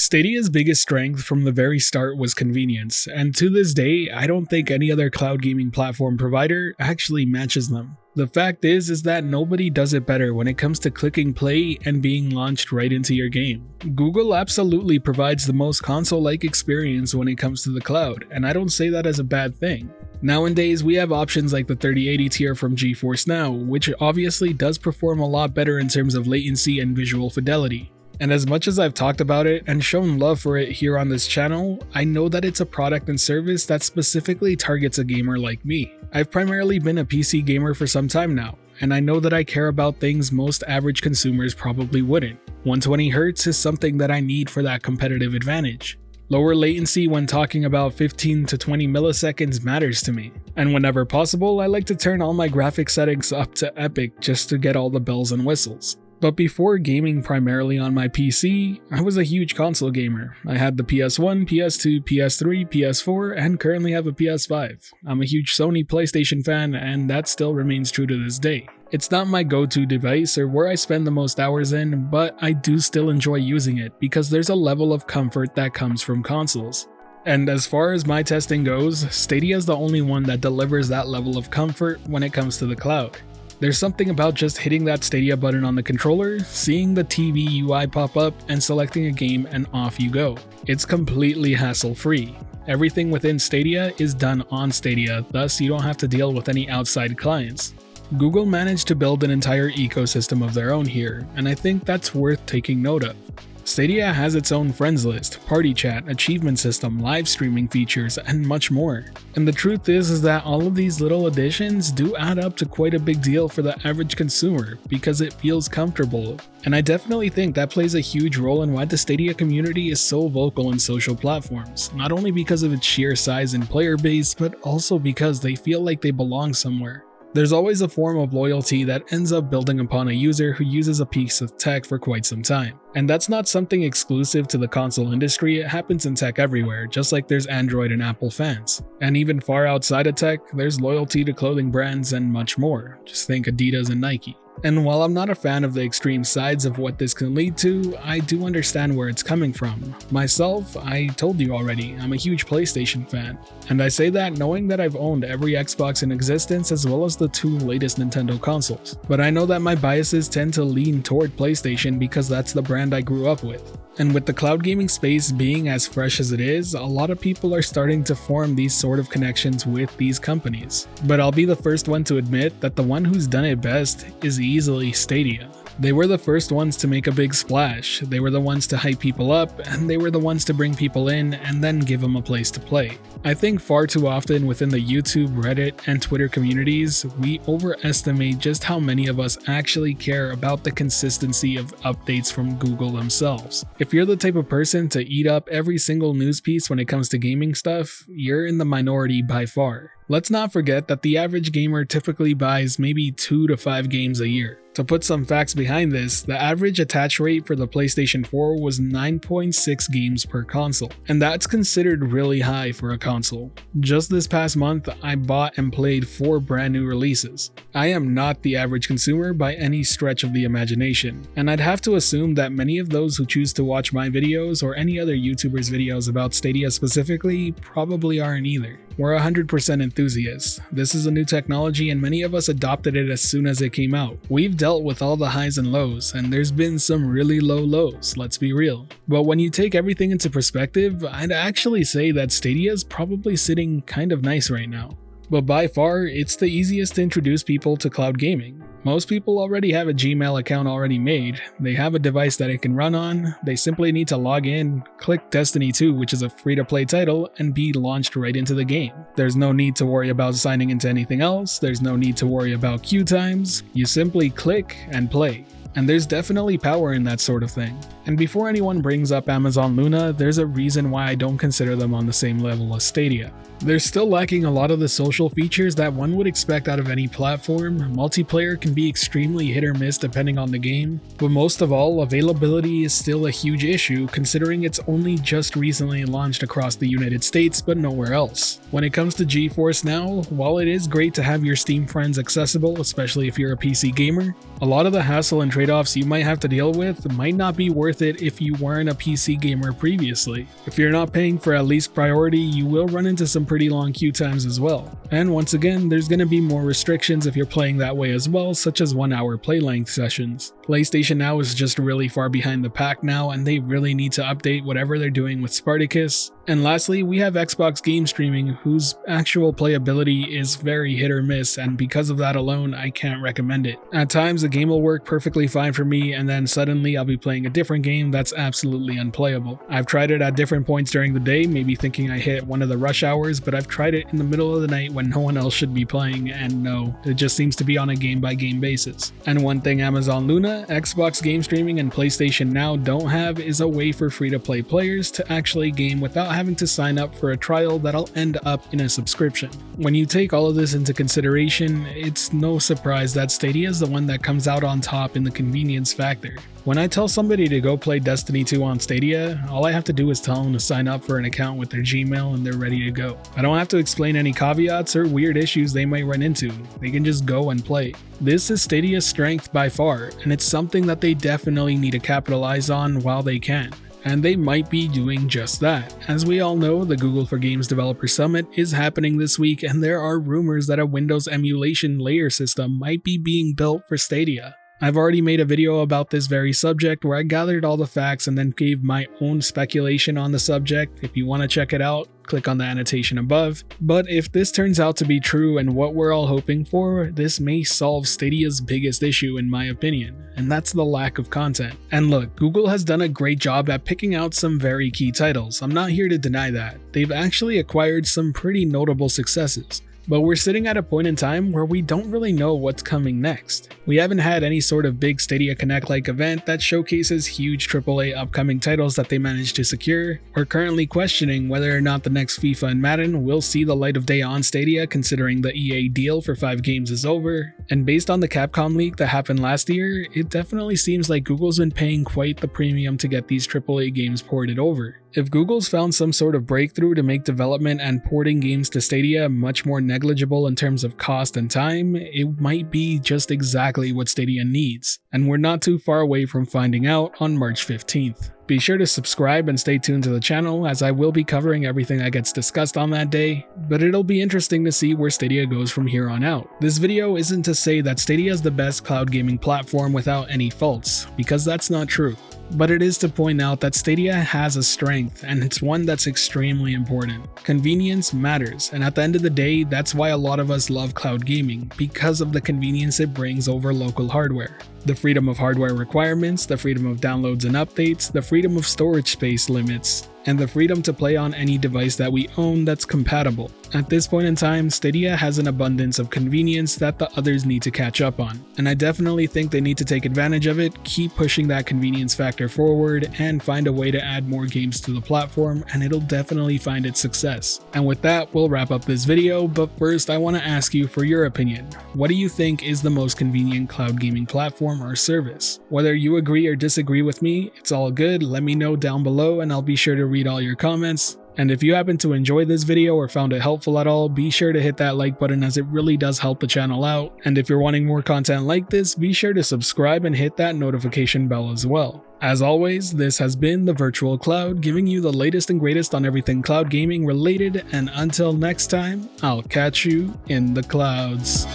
Stadia's biggest strength from the very start was convenience, and to this day, I don't think any other cloud gaming platform provider actually matches them. The fact is that nobody does it better when it comes to clicking play and being launched right into your game. Google absolutely provides the most console-like experience when it comes to the cloud, and I don't say that as a bad thing. Nowadays, we have options like the 3080 tier from GeForce Now, which obviously does perform a lot better in terms of latency and visual fidelity. And as much as I've talked about it and shown love for it here on this channel, I know that it's a product and service that specifically targets a gamer like me. I've primarily been a PC gamer for some time now, and I know that I care about things most average consumers probably wouldn't. 120Hz is something that I need for that competitive advantage. Lower latency when talking about 15 to 20 milliseconds matters to me, and whenever possible, I like to turn all my graphics settings up to epic just to get all the bells and whistles. But before gaming primarily on my PC, I was a huge console gamer. I had the PS1, PS2, PS3, PS4, and currently have a PS5. I'm a huge Sony PlayStation fan, and that still remains true to this day. It's not my go-to device or where I spend the most hours in, but I do still enjoy using it because there's a level of comfort that comes from consoles. And as far as my testing goes, Stadia is the only one that delivers that level of comfort when it comes to the cloud. There's something about just hitting that Stadia button on the controller, seeing the TV UI pop up, and selecting a game and off you go. It's completely hassle-free. Everything within Stadia is done on Stadia, thus you don't have to deal with any outside clients. Google managed to build an entire ecosystem of their own here, and I think that's worth taking note of. Stadia has its own friends list, party chat, achievement system, live streaming features, and much more. And the truth is that all of these little additions do add up to quite a big deal for the average consumer because it feels comfortable. And I definitely think that plays a huge role in why the Stadia community is so vocal in social platforms, not only because of its sheer size and player base, but also because they feel like they belong somewhere. There's always a form of loyalty that ends up building upon a user who uses a piece of tech for quite some time. And that's not something exclusive to the console industry, it happens in tech everywhere, just like there's Android and Apple fans. And even far outside of tech, there's loyalty to clothing brands and much more. Just think Adidas and Nike. And while I'm not a fan of the extreme sides of what this can lead to, I do understand where it's coming from. Myself, I told you already, I'm a huge PlayStation fan. And I say that knowing that I've owned every Xbox in existence as well as the 2 latest Nintendo consoles. But I know that my biases tend to lean toward PlayStation because that's the brand I grew up with. And with the cloud gaming space being as fresh as it is, a lot of people are starting to form these sort of connections with these companies. But I'll be the first one to admit that the one who's done it best is easily Stadia. They were the first ones to make a big splash, they were the ones to hype people up, and they were the ones to bring people in and then give them a place to play. I think far too often within the YouTube, Reddit, and Twitter communities, we overestimate just how many of us actually care about the consistency of updates from Google themselves. If you're the type of person to eat up every single news piece when it comes to gaming stuff, you're in the minority by far. Let's not forget that the average gamer typically buys maybe 2 to 5 games a year. To put some facts behind this, the average attach rate for the PlayStation 4 was 9.6 games per console, and that's considered really high for a console. Just this past month, I bought and played 4 brand new releases. I am not the average consumer by any stretch of the imagination, and I'd have to assume that many of those who choose to watch my videos or any other YouTubers' videos about Stadia specifically probably aren't either. We're 100% enthusiasts. This is a new technology and many of us adopted it as soon as it came out. We've dealt with all the highs and lows, and there's been some really low lows, let's be real. But when you take everything into perspective, I'd actually say that Stadia is probably sitting kind of nice right now. But by far, it's the easiest to introduce people to cloud gaming. Most people already have a Gmail account already made, they have a device that it can run on, they simply need to log in, click Destiny 2, which is a free-to-play title, and be launched right into the game. There's no need to worry about signing into anything else, there's no need to worry about queue times, you simply click and play. And there's definitely power in that sort of thing. And before anyone brings up Amazon Luna, there's a reason why I don't consider them on the same level as Stadia. They're still lacking a lot of the social features that one would expect out of any platform. Multiplayer can be extremely hit or miss depending on the game, but most of all, availability is still a huge issue considering it's only just recently launched across the United States but nowhere else. When it comes to GeForce Now, while it is great to have your Steam friends accessible, especially if you're a PC gamer, a lot of the hassle and trade-offs you might have to deal with might not be worth worth it if you weren't a PC gamer previously. If you're not paying for at least priority, you will run into some pretty long queue times as well. And once again, there's going to be more restrictions if you're playing that way as well, such as 1-hour play length sessions. PlayStation Now is just really far behind the pack now, and they really need to update whatever they're doing with Spartacus. And lastly, we have Xbox game streaming, whose actual playability is very hit or miss, and because of that alone, I can't recommend it. At times, a game will work perfectly fine for me, and then suddenly I'll be playing a different game that's absolutely unplayable. I've tried it at different points during the day, maybe thinking I hit one of the rush hours, but I've tried it in the middle of the night when no one else should be playing, and no, it just seems to be on a game-by-game basis. And one thing Amazon Luna, Xbox game streaming, and PlayStation Now don't have is a way for free-to-play players to actually game without having to sign up for a trial that'll end up in a subscription. When you take all of this into consideration, it's no surprise that Stadia is the one that comes out on top in the convenience factor. When I tell somebody to go play Destiny 2 on Stadia, all I have to do is tell them to sign up for an account with their Gmail and they're ready to go. I don't have to explain any caveats or weird issues they might run into. They can just go and play. This is Stadia's strength by far, and it's something that they definitely need to capitalize on while they can. And they might be doing just that. As we all know, the Google for Games Developer Summit is happening this week, and there are rumors that a Windows emulation layer system might be being built for Stadia. I've already made a video about this very subject where I gathered all the facts and then gave my own speculation on the subject. If you want to check it out, click on the annotation above. But if this turns out to be true and what we're all hoping for, this may solve Stadia's biggest issue in my opinion, and that's the lack of content. And look, Google has done a great job at picking out some very key titles. I'm not here to deny that. They've actually acquired some pretty notable successes. But we're sitting at a point in time where we don't really know what's coming next. We haven't had any sort of big Stadia Connect-like event that showcases huge AAA upcoming titles that they managed to secure. We're currently questioning whether or not the next FIFA and Madden will see the light of day on Stadia, considering the EA deal for 5 games is over. And based on the Capcom leak that happened last year, it definitely seems like Google's been paying quite the premium to get these AAA games ported over. If Google's found some sort of breakthrough to make development and porting games to Stadia much more negligible in terms of cost and time, it might be just exactly what Stadia needs, and we're not too far away from finding out on March 15th. Be sure to subscribe and stay tuned to the channel, as I will be covering everything that gets discussed on that day, but it'll be interesting to see where Stadia goes from here on out. This video isn't to say that Stadia is the best cloud gaming platform without any faults, because that's not true. But it is to point out that Stadia has a strength, and it's one that's extremely important. Convenience matters, and at the end of the day, that's why a lot of us love cloud gaming, because of the convenience it brings over local hardware. The freedom of hardware requirements, the freedom of downloads and updates, the freedom of storage space limits, and the freedom to play on any device that we own that's compatible. At this point in time, Stadia has an abundance of convenience that the others need to catch up on, and I definitely think they need to take advantage of it, keep pushing that convenience factor forward, and find a way to add more games to the platform, and it'll definitely find its success. And with that, we'll wrap up this video, but first I want to ask you for your opinion. What do you think is the most convenient cloud gaming platform or service? Whether you agree or disagree with me, it's all good, let me know down below and I'll be sure to read all your comments. And if you happen to enjoy this video or found it helpful at all, be sure to hit that like button, as it really does help the channel out. And if you're wanting more content like this, be sure to subscribe and hit that notification bell as well. As always, this has been The Virtual Cloud, giving you the latest and greatest on everything cloud gaming related, and until next time, I'll catch you in the clouds.